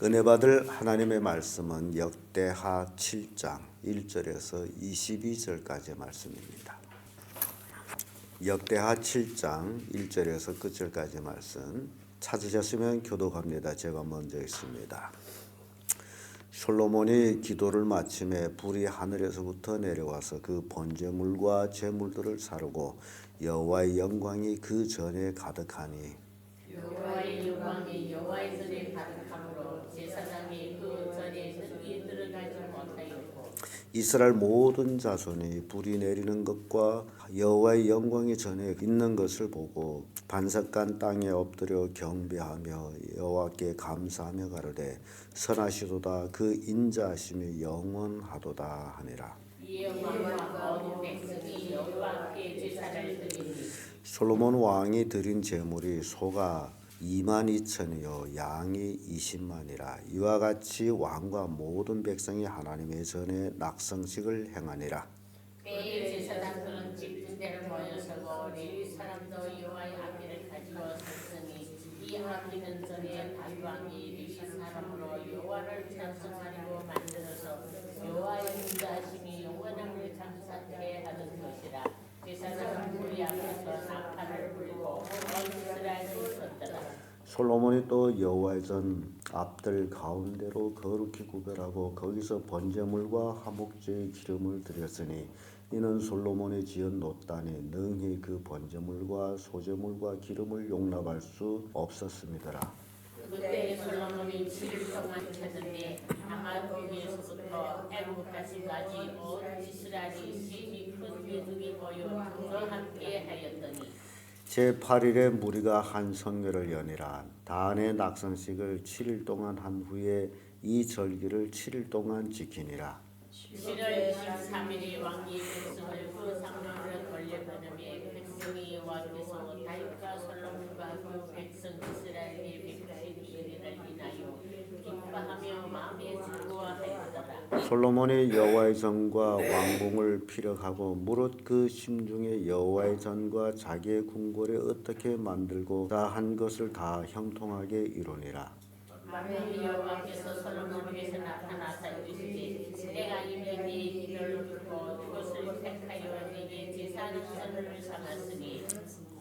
은혜 받을 하나님의 말씀은 역대하 7장 1절에서 22절까지의 말씀입니다. 역대하 7장 1절에서 끝절까지의 말씀 찾으셨으면 교독합니다. 제가 먼저 읽습니다. 솔로몬이 기도를 마침에 불이 하늘에서부터 내려와서 그 번제물과 제물들을 사르고 여호와의 영광이 그 전에 가득하니 여호와의 영광이 여호와의 전에 가득함으로 제사장이 그 전에 능히 들어가지 못하였고 이스라엘 모든 자손이 불이 내리는 것과 여호와의 영광이 전에 있는 것을 보고 반석간 땅에 엎드려 경배하며 여호와께 감사하며 가로되 선하시도다 그 인자하심이 영원하도다 하니라. 이에 왕과 모든 백성이 여호와께 제사를 드리니 솔로몬 왕이 드린 제물이 소가 22,000이요 양이 20만이라. 이와 같이 왕과 모든 백성이 하나님의 전에 낙성식을 행하니라. 때에 제사장들은 집중대로 모여서고 레위 사람도 여호와의 악기를 가지고 섰으니 이 악기는 전에 다윗 왕이 레위 사람으로 여호와를 찬송하려고 만들어서 여호와의 인자하심이 영원함을 감사케 하는 것이라. 제사장은 불이 앞에서 나팔을 불고 온 이스라엘이 섰더라. 솔로몬이 또 여호와의 전 앞들 가운데로 거룩히 구별하고 거기서 번제물과 화목제의 기름을 드렸으니 이는 솔로몬이 지은 놋단이 능히 그 번제물과 소제물과 기름을 용납할 수 없었음이더라. 그때 솔로몬이 7일 동안 찾은데 아마르에서부터 애굽까지까지 온 이스라엘이 심히 큰 민족이 모여 또 함께 하였더니 제8일에 무리가 한 성회를 여니라. 단의 낙성식을 7일 동안 한 후에 이 절기를 7일 동안 지키니라. 7월 23일에 왕이 백성을 그 상명으로 돌려보내며 백성이 여호와께서 다윗과 솔로몬과 그 백성 이스라엘의 112일을 인하여 기뻐하며 마음에 즐거워하였더라. 솔로몬이 여호와의 전과 왕궁을 피력하고 무릇 그 심중에 여호와의 전과 자기의 궁궐에 어떻게 만들고자 한 것을 다 형통하게 이루니라. 만민이 여호와께서 솔로몬에게서 나타나사 이르시되 내가 이미 네 길을 듣고 그것을 택하여 네게 제사를 삼았으니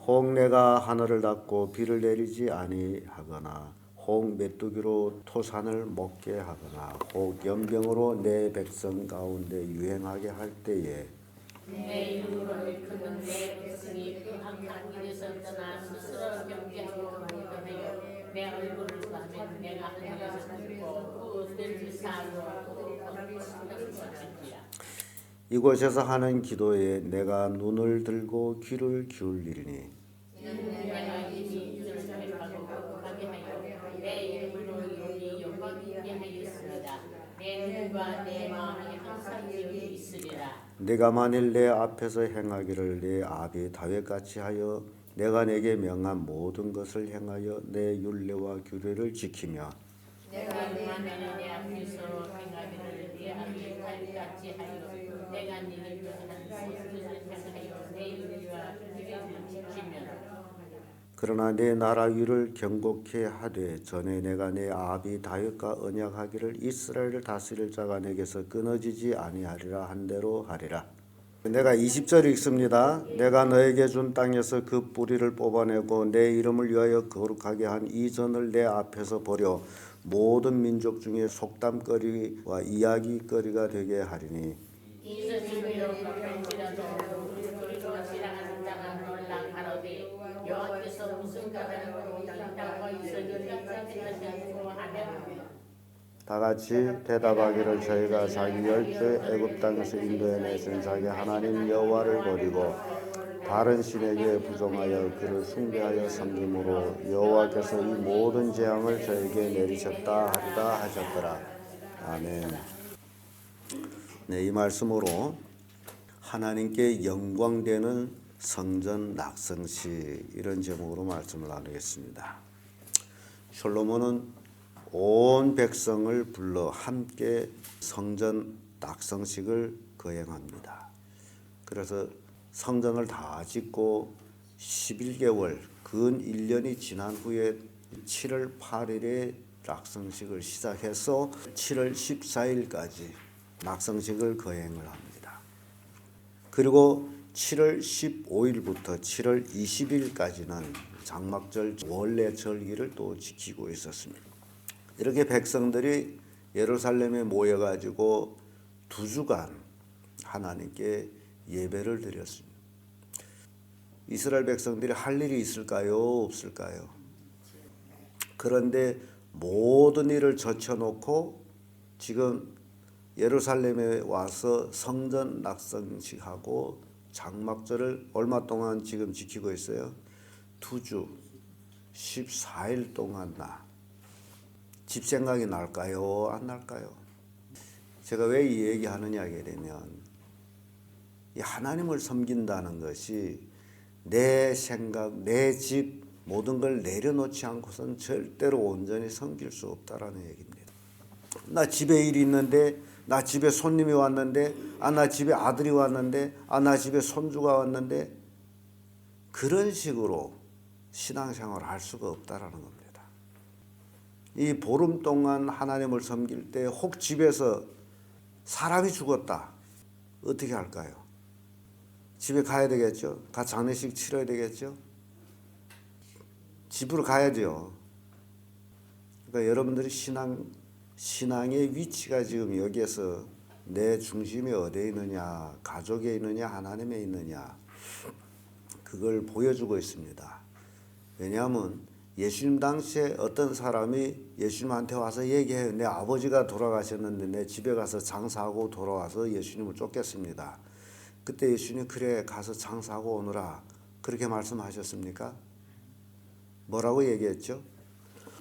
혹 내가 하늘을 닫고 비를 내리지 아니하거나 혹 메뚜기로 토산을 먹게 하거나 혹 연병으로 내 백성 가운데 유행하게 할 때에 내 이름으로 일컫는 내 백성이 그 악한 길에서 떠나 스스로 경계하고 분별하여 내 얼굴을 보면 내가 하늘에서 듣고 그 뜻을 사하고 그 법을 지키리라. 이곳에서 하는 기도에 내가 눈을 들고 귀를 기울이리니 내가 이미 이들을 택하고 거룩하게 하여 내 이름으로 여기 영광 있게 하였습니다. 내 눈과 내 마음이 항상 여기 있으리라. 내가 만일 내 앞에서 행하기를 내 아비 다윗같이 하여 내가 내게 명한 모든 것을 행하여 내 율례와 규례를 지키며 내가 만일 내 앞에서 행하기를 내 아비 다윗같이 하여 내가 네게 명한 모든 것을 행하여 내 율례와 규례를 지키면 그러나 내 나라 위를 경고케 하되 전에 내가 내 아비 다윗과 언약하기를 이스라엘을 다스릴 자가 내게서 끊어지지 아니하리라 한 대로 하리라. 내가 20절 읽습니다. 내가 너에게 준 땅에서 그 뿌리를 뽑아내고 내 이름을 위하여 거룩하게 한 이 전을 내 앞에서 버려 모든 민족 중에 속담거리와 이야기거리가 되게 하리니 이전이며 바쁠지라도 우리로 지나가는 자가 놀라 가로되 여호와께서 무슨 까닭으로 이 땅과 이스라엘을 깜짝했느냐고 하며 다 같이 대답하기를 저희가 자기 열조의 애굽 땅에서 인도해내신 자기 하나님 여호와를 버리고 다른 신에게 부종하여 그를 숭배하여 섬김으로 여호와께서 이 모든 재앙을 저에게 내리셨다 하리다 하셨더라. 아멘. 네, 이 말씀으로 하나님께 영광되는 성전 낙성식 이런 제목으로 말씀을 나누겠습니다. 솔로몬은 온 백성을 불러 함께 성전 낙성식을 거행합니다. 그래서 성전을 다 짓고 11개월 근 1년이 지난 후에 7월 8일에 낙성식을 시작해서 7월 14일까지 낙성식을 거행을 합니다. 그리고 7월 15일부터 7월 20일까지는 장막절 원래 절기를 또 지키고 있었습니다. 이렇게 백성들이 예루살렘에 모여가지고 2주간 하나님께 예배를 드렸습니다. 이스라엘 백성들이 할 일이 있을까요? 없을까요? 그런데 모든 일을 젖혀놓고 지금 예루살렘에 와서 성전 낙성식하고 장막절을 얼마 동안 지금 지키고 있어요? 2주 14일 동안 집 생각이 날까요? 안 날까요? 제가 왜 이 얘기하느냐 하게 되면 이 하나님을 섬긴다는 것이 내 생각, 내 집 모든 걸 내려놓지 않고선 절대로 온전히 섬길 수 없다라는 얘기입니다. 나 집에 일이 있는데, 나 집에 손님이 왔는데, 나 집에 아들이 왔는데, 나 집에 손주가 왔는데, 그런 식으로 신앙생활을 할 수가 없다라는 겁니다. 이 보름 동안 하나님을 섬길 때 혹 집에서 사람이 죽었다. 어떻게 할까요? 집에 가야 되겠죠? 장례식 치러야 되겠죠? 집으로 가야죠. 그러니까 여러분들이 신앙의 위치가 지금 여기에서 내 중심이 어디에 있느냐, 가족에 있느냐, 하나님에 있느냐, 그걸 보여주고 있습니다. 왜냐하면 예수님 당시에 어떤 사람이 예수님한테 와서 얘기해요. 내 아버지가 돌아가셨는데 내 집에 가서 장사하고 돌아와서 예수님을 쫓겠습니다. 그때 예수님 그래 가서 장사하고 오너라 그렇게 말씀하셨습니까? 뭐라고 얘기했죠?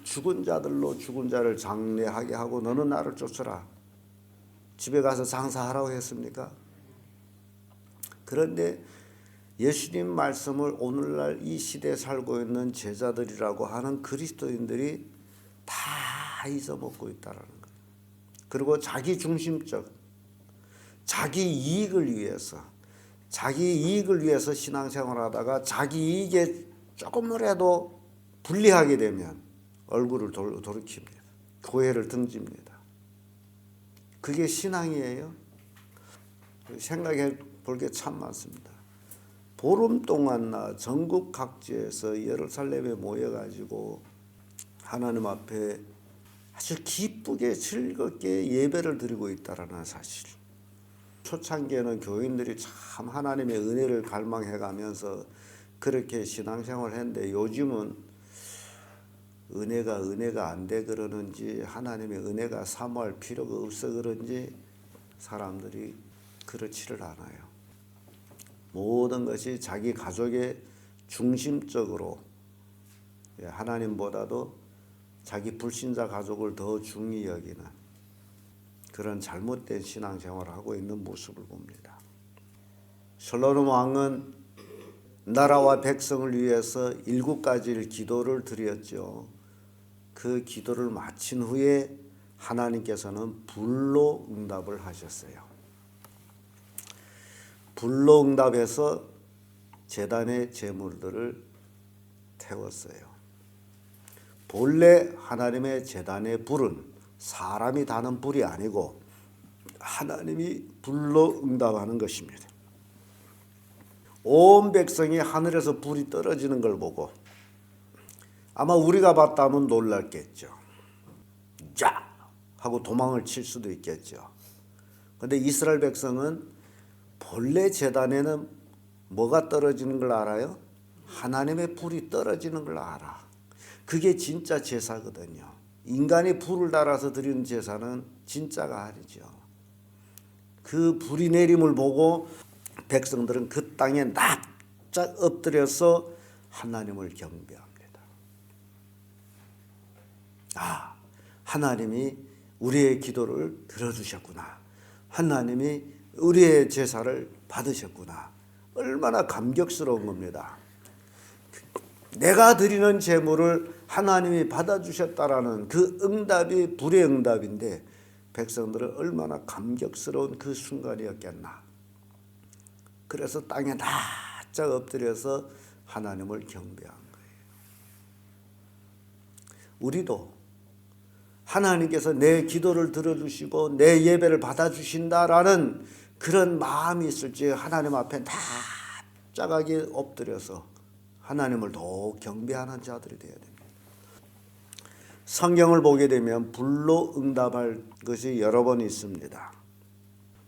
죽은 자들로 죽은 자를 장례하게 하고 너는 나를 쫓아라. 집에 가서 장사하라고 했습니까? 그런데 예수님 말씀을 오늘날 이 시대에 살고 있는 제자들이라고 하는 그리스도인들이 다 잊어먹고 있다는 거예요. 그리고 자기 중심적, 자기 이익을 위해서 신앙생활하다가 자기 이익에 조금이라도 불리하게 되면 얼굴을 돌이킵니다. 교회를 등집니다. 그게 신앙이에요? 생각해 볼 게 참 많습니다. 보름 동안 전국 각지에서 예루살렘에 모여가지고 하나님 앞에 아주 기쁘게 즐겁게 예배를 드리고 있다는 사실. 초창기에는 교인들이 참 하나님의 은혜를 갈망해가면서 그렇게 신앙생활을 했는데 요즘은 은혜가 안 돼 그러는지 하나님의 은혜가 사모할 필요가 없어 그런지 사람들이 그렇지를 않아요. 모든 것이 자기 가족의 중심적으로 하나님보다도 자기 불신자 가족을 더 중히 여기는 그런 잘못된 신앙생활을 하고 있는 모습을 봅니다. 솔로몬 왕은 나라와 백성을 위해서 7가지를 기도를 드렸죠. 그 기도를 마친 후에 하나님께서는 불로 응답을 하셨어요. 불로 응답해서 제단의 제물들을 태웠어요. 본래 하나님의 제단의 불은 사람이 다는 불이 아니고 하나님이 불로 응답하는 것입니다. 온 백성이 하늘에서 불이 떨어지는 걸 보고 아마 우리가 봤다면 놀랐겠죠. 자! 하고 도망을 칠 수도 있겠죠. 그런데 이스라엘 백성은 본래 제단에는 뭐가 떨어지는 걸 알아요? 하나님의 불이 떨어지는 걸 알아. 그게 진짜 제사거든요. 인간이 불을 달아서 드리는 제사는 진짜가 아니죠. 그 불이 내림을 보고 백성들은 그 땅에 납작 엎드려서 하나님을 경배합니다. 하나님이 우리의 기도를 들어주셨구나. 하나님이 우리의 제사를 받으셨구나. 얼마나 감격스러운 겁니다. 내가 드리는 제물을 하나님이 받아주셨다라는 그 응답이 불의 응답인데 백성들은 얼마나 감격스러운 그 순간이었겠나. 그래서 땅에 납작 엎드려서 하나님을 경배한 거예요. 우리도 하나님께서 내 기도를 들어주시고 내 예배를 받아주신다라는 그런 마음이 있을지 하나님 앞에 납작하게 엎드려서 하나님을 더욱 경배하는 자들이 되어야 됩니다. 성경을 보게 되면 불로 응답할 것이 여러 번 있습니다.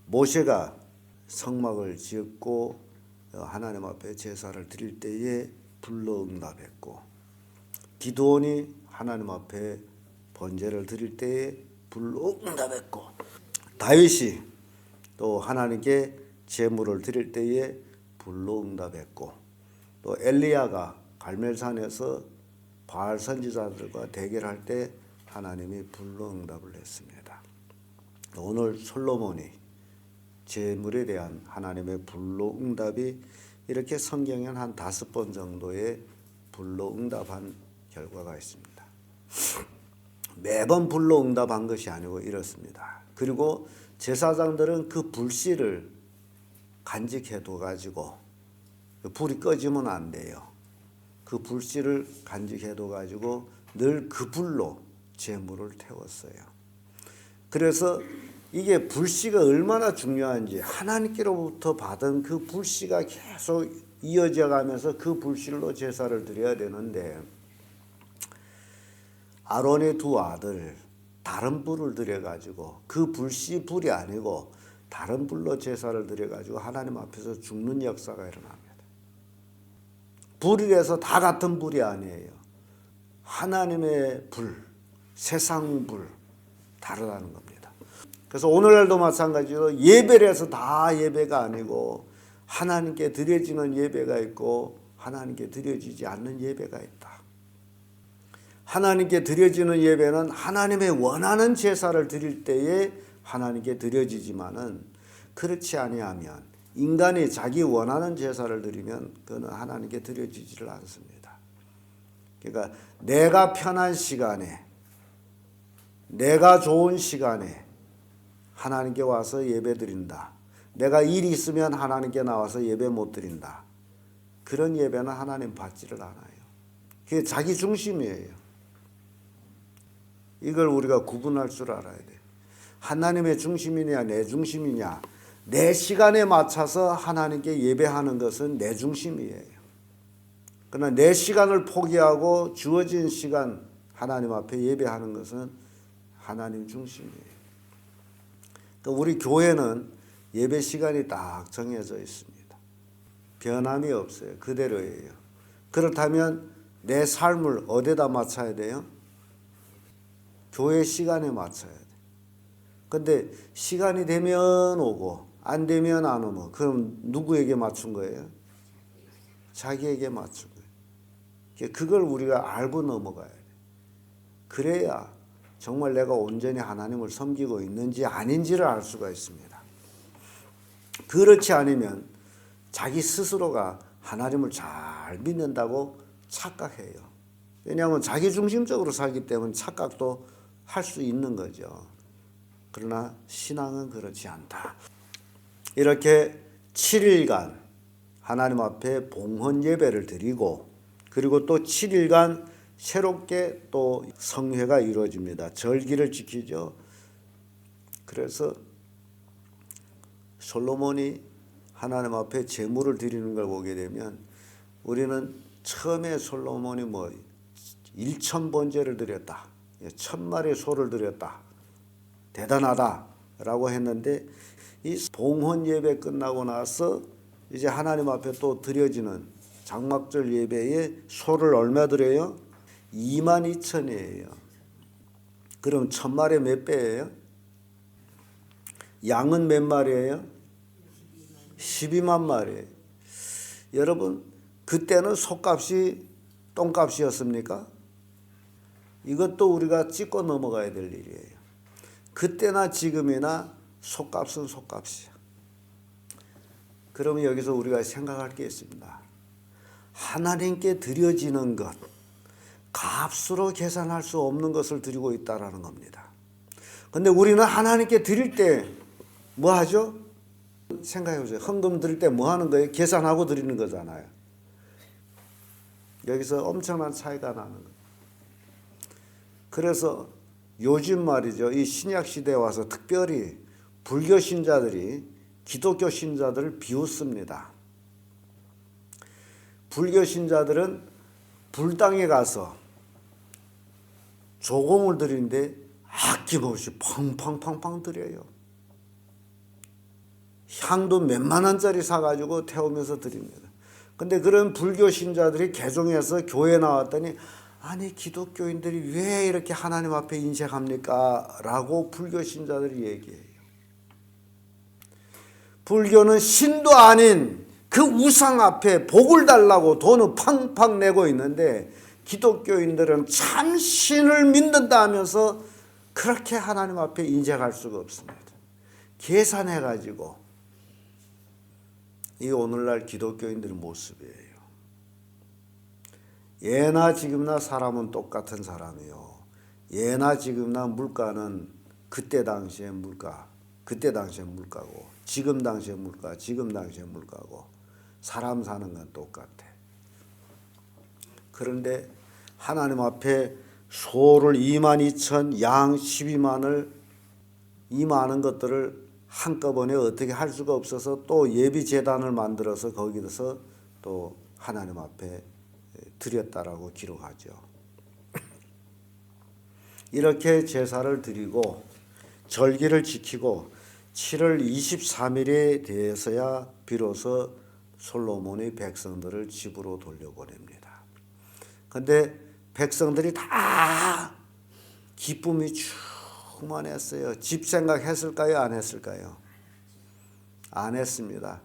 모세가 성막을 지었고 하나님 앞에 제사를 드릴 때에 불로 응답했고, 기드온이 하나님 앞에 번제를 드릴 때에 불로 응답했고, 다윗이 또 하나님께 제물을 드릴 때에 불로 응답했고, 또 엘리야가 갈멜산에서 바알 선지자들과 대결할 때 하나님이 불로 응답을 했습니다. 오늘 솔로몬이 제물에 대한 하나님의 불로 응답이 이렇게 성경에 한 5번 정도의 불로 응답한 결과가 있습니다. 매번 불로 응답한 것이 아니고 이렇습니다. 그리고 제사장들은 그 불씨를 간직해둬 가지고 불이 꺼지면 안 돼요. 그 불씨를 간직해둬 가지고 늘 그 불로 제물을 태웠어요. 그래서 이게 불씨가 얼마나 중요한지, 하나님께로부터 받은 그 불씨가 계속 이어져 가면서 그 불씨로 제사를 드려야 되는데, 아론의 2 아들 다른 불을 들여 가지고 그 불씨 불이 아니고 다른 불로 제사를 드려 가지고 하나님 앞에서 죽는 역사가 일어납니다. 불이라서 다 같은 불이 아니에요. 하나님의 불, 세상 불 다르다는 겁니다. 그래서 오늘날도 마찬가지로 예배를 해서 다 예배가 아니고 하나님께 드려지는 예배가 있고 하나님께 드려지지 않는 예배가 있다. 하나님께 드려지는 예배는 하나님의 원하는 제사를 드릴 때에 하나님께 드려지지만은, 그렇지 아니하면 인간이 자기 원하는 제사를 드리면 그는 하나님께 드려지지를 않습니다. 그러니까 내가 편한 시간에, 내가 좋은 시간에 하나님께 와서 예배 드린다. 내가 일이 있으면 하나님께 나와서 예배 못 드린다. 그런 예배는 하나님 받지를 않아요. 그게 자기 중심이에요. 이걸 우리가 구분할 줄 알아야 돼. 하나님의 중심이냐 내 중심이냐. 내 시간에 맞춰서 하나님께 예배하는 것은 내 중심이에요. 그러나 내 시간을 포기하고 주어진 시간 하나님 앞에 예배하는 것은 하나님 중심이에요. 그러니까 우리 교회는 예배 시간이 딱 정해져 있습니다. 변함이 없어요. 그대로예요. 그렇다면 내 삶을 어디다 맞춰야 돼요? 교회 시간에 맞춰야 돼요. 근데 시간이 되면 오고 안 되면 안 오면 그럼 누구에게 맞춘 거예요? 자기에게 맞춘 거예요. 그걸 우리가 알고 넘어가야 돼요. 그래야 정말 내가 온전히 하나님을 섬기고 있는지 아닌지를 알 수가 있습니다. 그렇지 않으면 자기 스스로가 하나님을 잘 믿는다고 착각해요. 왜냐하면 자기 중심적으로 살기 때문에 착각도 할 수 있는 거죠. 그러나 신앙은 그렇지 않다. 이렇게 7일간 하나님 앞에 봉헌 예배를 드리고, 그리고 또 7일간 새롭게 또 성회가 이루어집니다. 절기를 지키죠. 그래서 솔로몬이 하나님 앞에 제물을 드리는 걸 보게 되면 우리는 처음에 솔로몬이 1,000번제를 드렸다. 1,000마리의 소를 드렸다. 대단하다라고 했는데, 이 봉헌 예배 끝나고 나서 이제 하나님 앞에 또 드려지는 장막절 예배에 소를 얼마 드려요? 22,000이에요. 그럼 1,000마리 몇 배예요? 양은 몇 마리예요? 12만 마리. 여러분, 그때는 소값이 똥값이었습니까? 이것도 우리가 짚고 넘어가야 될 일이에요. 그때나 지금이나 소값은 소값이야. 그러면 여기서 우리가 생각할 게 있습니다. 하나님께 드려지는 것, 값으로 계산할 수 없는 것을 드리고 있다라는 겁니다. 근데 우리는 하나님께 드릴 때 뭐 하죠? 생각해 보세요. 헌금 드릴 때 뭐 하는 거예요? 계산하고 드리는 거잖아요. 여기서 엄청난 차이가 나는 거예요. 그래서 요즘 말이죠. 이 신약 시대에 와서 특별히 불교 신자들이 기독교 신자들을 비웃습니다. 불교 신자들은 불당에 가서 조공을 드리는데 아낌없이 팡팡팡팡 드려요. 향도 몇만 원짜리 사가지고 태우면서 드립니다. 근데 그런 불교 신자들이 개종해서 교회 나왔더니 아니 기독교인들이 왜 이렇게 하나님 앞에 인색합니까? 라고 불교 신자들이 얘기해요. 불교는 신도 아닌 그 우상 앞에 복을 달라고 돈을 팡팡 내고 있는데 기독교인들은 참 신을 믿는다 하면서 그렇게 하나님 앞에 인색할 수가 없습니다. 계산해가지고 이 오늘날 기독교인들의 모습이에요. 예나 지금나 사람은 똑같은 사람이요. 예나 지금나 물가는 그때 당시의 물가, 그때 당시의 물가고 지금 당시의 물가, 지금 당시의 물가고 사람 사는 건 똑같아. 그런데 하나님 앞에 소를 22,000, 양 12만을 이 많은 것들을 한꺼번에 어떻게 할 수가 없어서 또 예비 제단을 만들어서 거기서 또 하나님 앞에 드렸다라고 기록하죠. 이렇게 제사를 드리고 절기를 지키고 7월 23일에 대해서야 비로소 솔로몬이 백성들을 집으로 돌려보냅니다. 그런데 백성들이 다 기쁨이 충만했어요. 집 생각했을까요? 안 했을까요? 안 했습니다.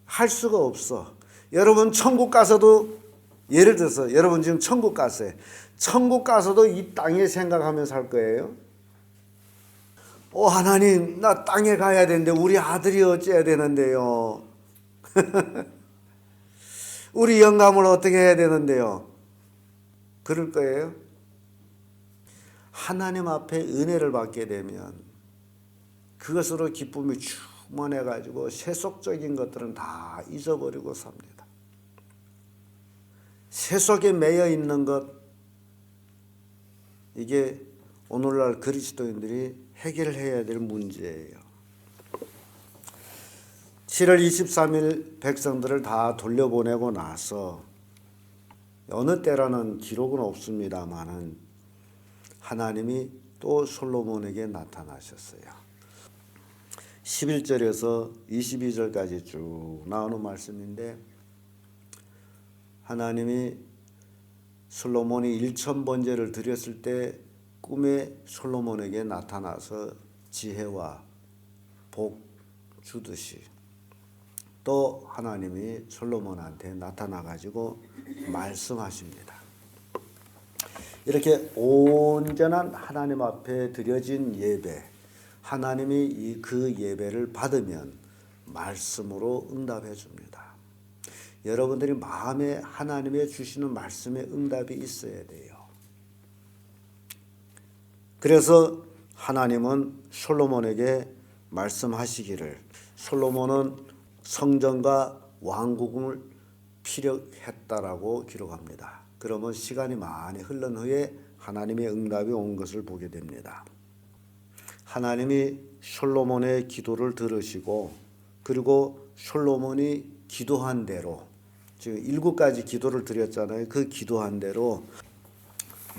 할 수가 없어. 여러분 천국 가서도 예를 들어서 여러분 지금 천국 갔어요. 천국 가서도 이 땅에 생각하면서 살 거예요. 하나님 나 땅에 가야 되는데 우리 아들이 어째야 되는데요. 우리 영감을 어떻게 해야 되는데요. 그럴 거예요. 하나님 앞에 은혜를 받게 되면 그것으로 기쁨이 충만해가지고 세속적인 것들은 다 잊어버리고 삽니다. 세속에 매여 있는 것, 이게 오늘날 그리스도인들이 해결해야 될 문제예요. 7월 23일 백성들을 다 돌려보내고 나서 어느 때라는 기록은 없습니다만은 하나님이 또 솔로몬에게 나타나셨어요. 11절에서 22절까지 쭉 나오는 말씀인데 하나님이 솔로몬이 1000번제를 드렸을 때 꿈에 솔로몬에게 나타나서 지혜와 복 주듯이 또 하나님이 솔로몬한테 나타나 가지고 말씀하십니다. 이렇게 온전한 하나님 앞에 드려진 예배, 하나님이 그 예배를 받으면 말씀으로 응답해 줍니다. 여러분들이 마음에 하나님의 주시는 말씀에 응답이 있어야 돼요. 그래서 하나님은 솔로몬에게 말씀하시기를, 솔로몬은 성전과 왕국을 피력했다라고 기록합니다. 그러면 시간이 많이 흐른 후에 하나님의 응답이 온 것을 보게 됩니다. 하나님이 솔로몬의 기도를 들으시고 그리고 솔로몬이 기도한 대로, 지금 7가지 기도를 드렸잖아요. 그 기도한 대로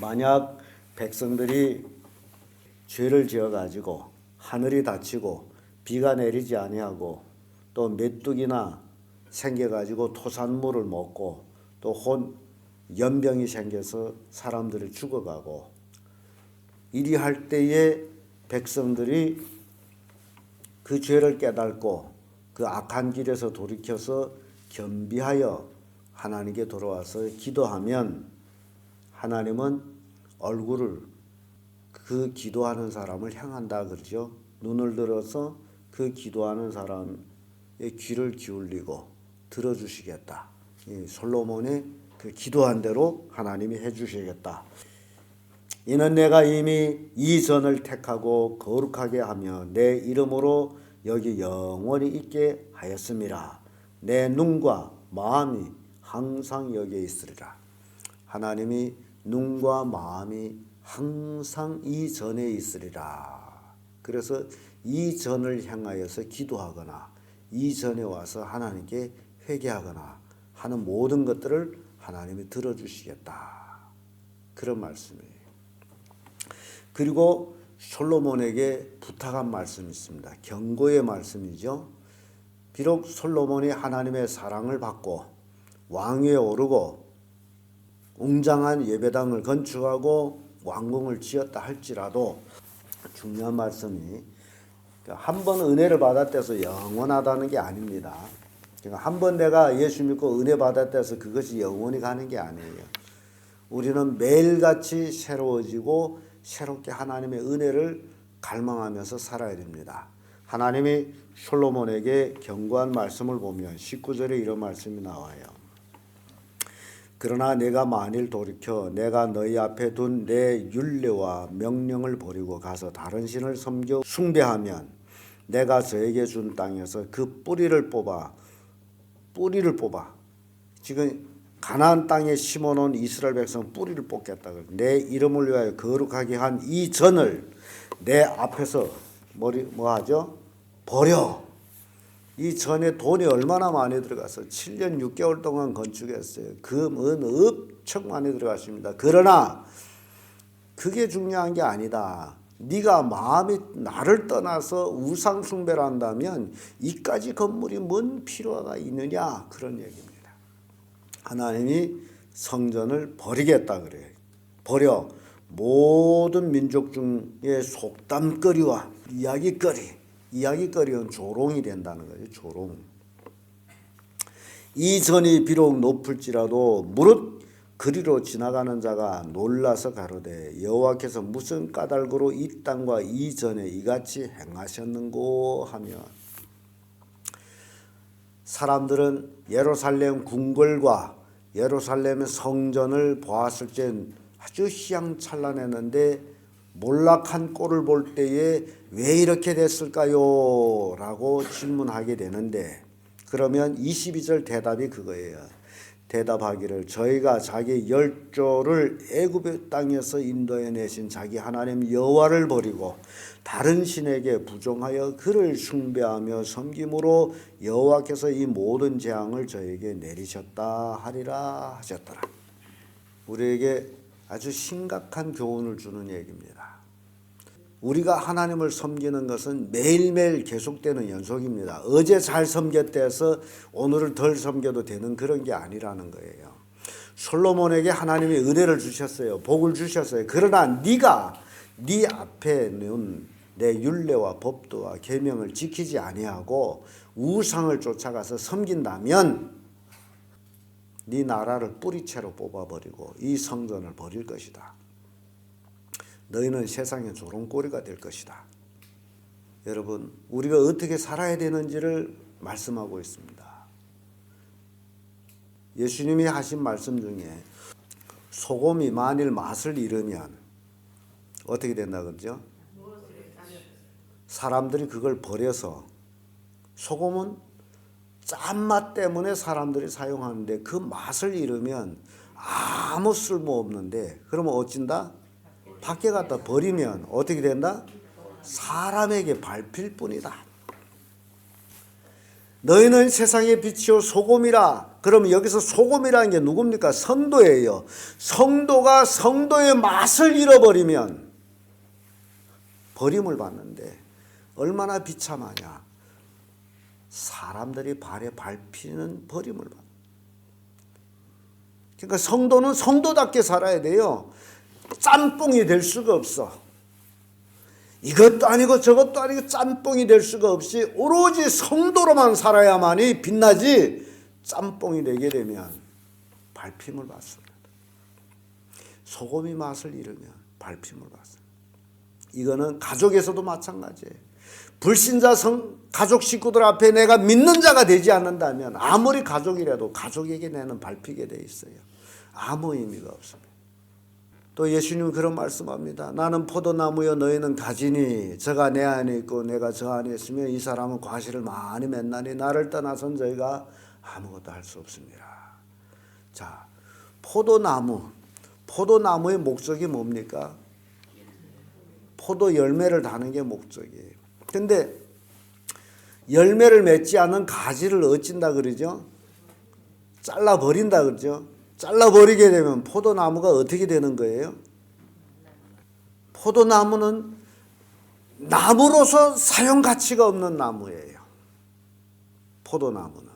만약 백성들이 죄를 지어가지고 하늘이 닫히고 비가 내리지 아니하고 또 메뚜기나 생겨가지고 토산물을 먹고 또 연병이 생겨서 사람들이 죽어가고 이리 할 때에 백성들이 그 죄를 깨닫고 그 악한 길에서 돌이켜서 겸비하여 하나님께 돌아와서 기도하면 하나님은 얼굴을 그 기도하는 사람을 향한다 그러죠. 눈을 들어서 그 기도하는 사람의 귀를 기울이고 들어주시겠다. 솔로몬이 그 기도한 대로 하나님이 해주시겠다. 이는 내가 이미 이 전을 택하고 거룩하게 하며 내 이름으로 여기 영원히 있게 하였음이라. 내 눈과 마음이 항상 여기에 있으리라. 하나님이 눈과 마음이 항상 이 전에 있으리라. 그래서 이 전을 향하여서 기도하거나 이 전에 와서 하나님께 회개하거나 하는 모든 것들을 하나님이 들어주시겠다. 그런 말씀이에요. 그리고 솔로몬에게 부탁한 말씀이 있습니다. 경고의 말씀이죠. 비록 솔로몬이 하나님의 사랑을 받고 왕위에 오르고 웅장한 예배당을 건축하고 왕궁을 지었다 할지라도 중요한 말씀이 한 번 은혜를 받았다 해서 영원하다는 게 아닙니다. 그러니까 한 번 내가 예수 믿고 은혜 받았다 해서 그것이 영원히 가는 게 아니에요. 우리는 매일같이 새로워지고 새롭게 하나님의 은혜를 갈망하면서 살아야 됩니다. 하나님이 솔로몬에게 경고한 말씀을 보면 19절에 이런 말씀이 나와요. 그러나 내가 만일 돌이켜 내가 너희 앞에 둔 내 율례와 명령을 버리고 가서 다른 신을 섬겨 숭배하면 내가 저에게 준 땅에서 그 뿌리를 뽑아 지금 가나안 땅에 심어놓은 이스라엘 백성 뿌리를 뽑겠다. 내 이름을 위하여 거룩하게 한 이 전을 내 앞에서 뭐하죠? 버려. 이 전에 돈이 얼마나 많이 들어가서 7년 6개월 동안 건축했어요. 금, 은 엄청 많이 들어갔습니다. 그러나 그게 중요한 게 아니다. 네가 마음이 나를 떠나서 우상 숭배를 한다면 이까지 건물이 뭔 필요가 있느냐 그런 얘기입니다. 하나님이 성전을 버리겠다 그래요. 버려. 모든 민족 중에 속담거리와 이야기거리는 조롱이 된다는 거죠. 조롱. 이 전이 비록 높을지라도 무릇 그리로 지나가는 자가 놀라서 가로되 여호와께서 무슨 까닭으로 이 땅과 이 전에 이같이 행하셨는고 하며 사람들은 예루살렘 궁궐과 예루살렘의 성전을 보았을 때 아주 희양찬란했는데 몰락한 꼴을 볼 때에 왜 이렇게 됐을까요? 라고 질문하게 되는데 그러면 22절 대답이 그거예요. 대답하기를 저희가 자기 열조를 애굽의 땅에서 인도해 내신 자기 하나님 여호와를 버리고 다른 신에게 부종하여 그를 숭배하며 섬김으로 여호와께서 이 모든 재앙을 저에게 내리셨다 하리라 하셨더라. 우리에게 아주 심각한 교훈을 주는 얘기입니다. 우리가 하나님을 섬기는 것은 매일매일 계속되는 연속입니다. 어제 잘 섬겼다 해서 오늘을 덜 섬겨도 되는 그런 게 아니라는 거예요. 솔로몬에게 하나님이 은혜를 주셨어요. 복을 주셨어요. 그러나 네가 네 앞에 놓은 내 율례와 법도와 계명을 지키지 아니하고 우상을 쫓아가서 섬긴다면 네 나라를 뿌리채로 뽑아버리고 이 성전을 버릴 것이다. 너희는 세상의 조롱거리가 될 것이다. 여러분, 우리가 어떻게 살아야 되는지를 말씀하고 있습니다. 예수님이 하신 말씀 중에 소금이 만일 맛을 잃으면 어떻게 된다 그러죠? 사람들이 그걸 버려서 소금은 짠맛 때문에 사람들이 사용하는데 그 맛을 잃으면 아무 쓸모 없는데 그러면 어찐다? 밖에 갖다 버리면 어떻게 된다? 사람에게 밟힐 뿐이다. 너희는 세상의 빛이요 소금이라. 그러면 여기서 소금이라는 게 누굽니까? 성도예요. 성도가 성도의 맛을 잃어버리면 버림을 받는데 얼마나 비참하냐. 사람들이 발에 밟히는 버림을 받는. 그러니까 성도는 성도답게 살아야 돼요. 짬뽕이 될 수가 없어. 이것도 아니고 저것도 아니고 짬뽕이 될 수가 없이 오로지 성도로만 살아야만이 빛나지 짬뽕이 되게 되면 밟힘을 받습니다. 소금이 맛을 잃으면 밟힘을 받습니다. 이거는 가족에서도 마찬가지예요. 불신자 가족 식구들 앞에 내가 믿는 자가 되지 않는다면 아무리 가족이라도 가족에게 내는 밟히게 돼 있어요. 아무 의미가 없습니다. 또 예수님은 그런 말씀합니다. 나는 포도나무여 너희는 가지니 저가 내 안에 있고 내가 저 안에 있으면 이 사람은 과실을 많이 맺나니 나를 떠나선 저희가 아무것도 할 수 없습니다. 자, 포도나무의 목적이 뭡니까? 포도 열매를 다는 게 목적이에요. 근데 열매를 맺지 않은 가지를 어찐다 그러죠? 잘라버린다 그러죠? 잘라버리게 되면 포도나무가 어떻게 되는 거예요? 포도나무는 나무로서 사용 가치가 없는 나무예요. 포도나무는.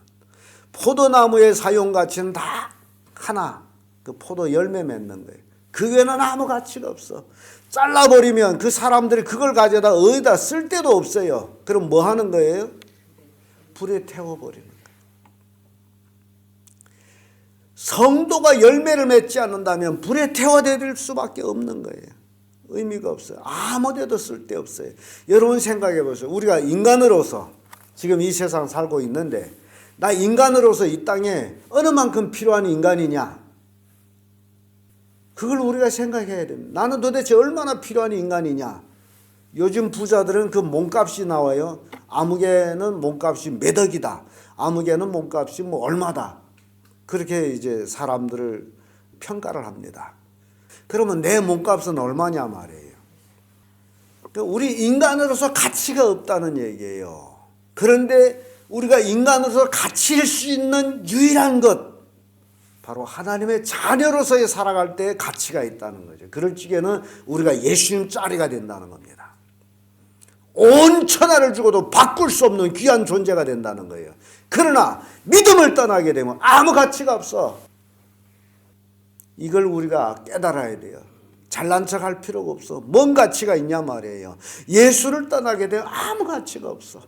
포도나무의 사용 가치는 다 하나, 그 포도 열매 맺는 거예요. 그 외에는 아무 가치가 없어. 잘라버리면 그 사람들이 그걸 가져다 어디다 쓸 데도 없어요. 그럼 뭐 하는 거예요? 불에 태워버리는 거예요. 성도가 열매를 맺지 않는다면 불에 태워드릴 수밖에 없는 거예요. 의미가 없어요. 아무 데도 쓸데 없어요. 여러분 생각해 보세요. 우리가 인간으로서 지금 이 세상 살고 있는데 나 인간으로서 이 땅에 어느 만큼 필요한 인간이냐? 그걸 우리가 생각해야 됩니다. 나는 도대체 얼마나 필요한 인간이냐? 요즘 부자들은 그 몸값이 나와요. 아무개는 몸값이 몇 억이다. 아무개는 몸값이 뭐 얼마다. 그렇게 이제 사람들을 평가를 합니다. 그러면 내 몸값은 얼마냐 말이에요. 우리 인간으로서 가치가 없다는 얘기예요. 그런데 우리가 인간으로서 가치일 수 있는 유일한 것, 바로 하나님의 자녀로서의 살아갈 때 가치가 있다는 거죠. 그럴 적에는 우리가 예수님 짜리가 된다는 겁니다. 온 천하를 주고도 바꿀 수 없는 귀한 존재가 된다는 거예요. 그러나 믿음을 떠나게 되면 아무 가치가 없어. 이걸 우리가 깨달아야 돼요. 잘난 척할 필요가 없어. 뭔 가치가 있냐 말이에요. 예수를 떠나게 되면 아무 가치가 없어.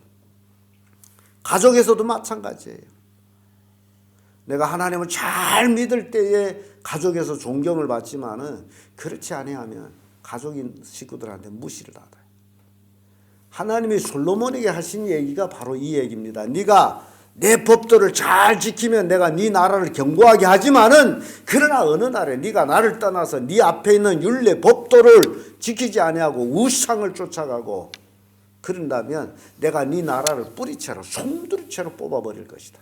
가족에서도 마찬가지예요. 내가 하나님을 잘 믿을 때에 가족에서 존경을 받지만은 그렇지 아니하면 가족인 식구들한테 무시를 받아요. 하나님이 솔로몬에게 하신 얘기가 바로 이 얘기입니다. 네가 내 법도를 잘 지키면 내가 네 나라를 견고하게 하지만은 그러나 어느 날에 네가 나를 떠나서 네 앞에 있는 율례 법도를 지키지 아니하고 우상을 쫓아가고 그런다면 내가 네 나라를 뿌리채로 송두리채로 뽑아버릴 것이다.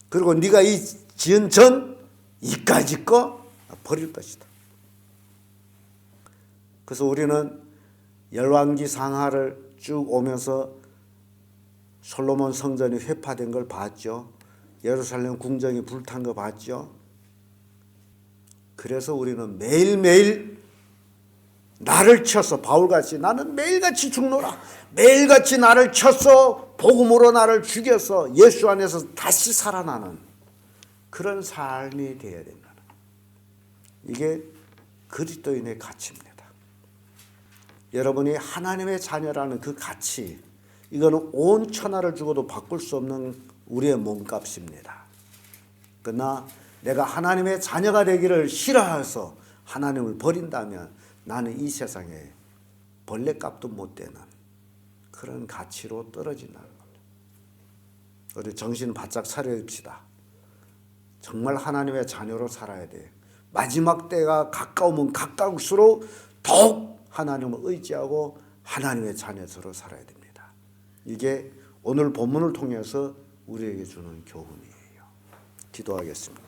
그리고 네가 이 지은 전 이까지 거 버릴 것이다. 그래서 우리는 열왕기 상하를 쭉 오면서 솔로몬 성전이 회파된 걸 봤죠. 예루살렘 궁정이 불탄 거 봤죠. 그래서 우리는 매일매일 나를 쳐서 바울같이 나는 매일같이 죽노라. 매일같이 나를 쳐서 복음으로 나를 죽여서 예수 안에서 다시 살아나는 그런 삶이 되어야 된다. 이게 그리스도인의 가치입니다. 여러분이 하나님의 자녀라는 그 가치, 이거는 온 천하를 주고도 바꿀 수 없는 우리의 몸값입니다. 그러나 내가 하나님의 자녀가 되기를 싫어해서 하나님을 버린다면 나는 이 세상에 벌레값도 못 되는 그런 가치로 떨어진다는 겁니다. 우리 정신 바짝 차려입시다. 정말 하나님의 자녀로 살아야 돼. 마지막 때가 가까우면 가까울수록 더욱 하나님을 의지하고 하나님의 자녀로 살아야 됩니다. 이게 오늘 본문을 통해서 우리에게 주는 교훈이에요. 기도하겠습니다.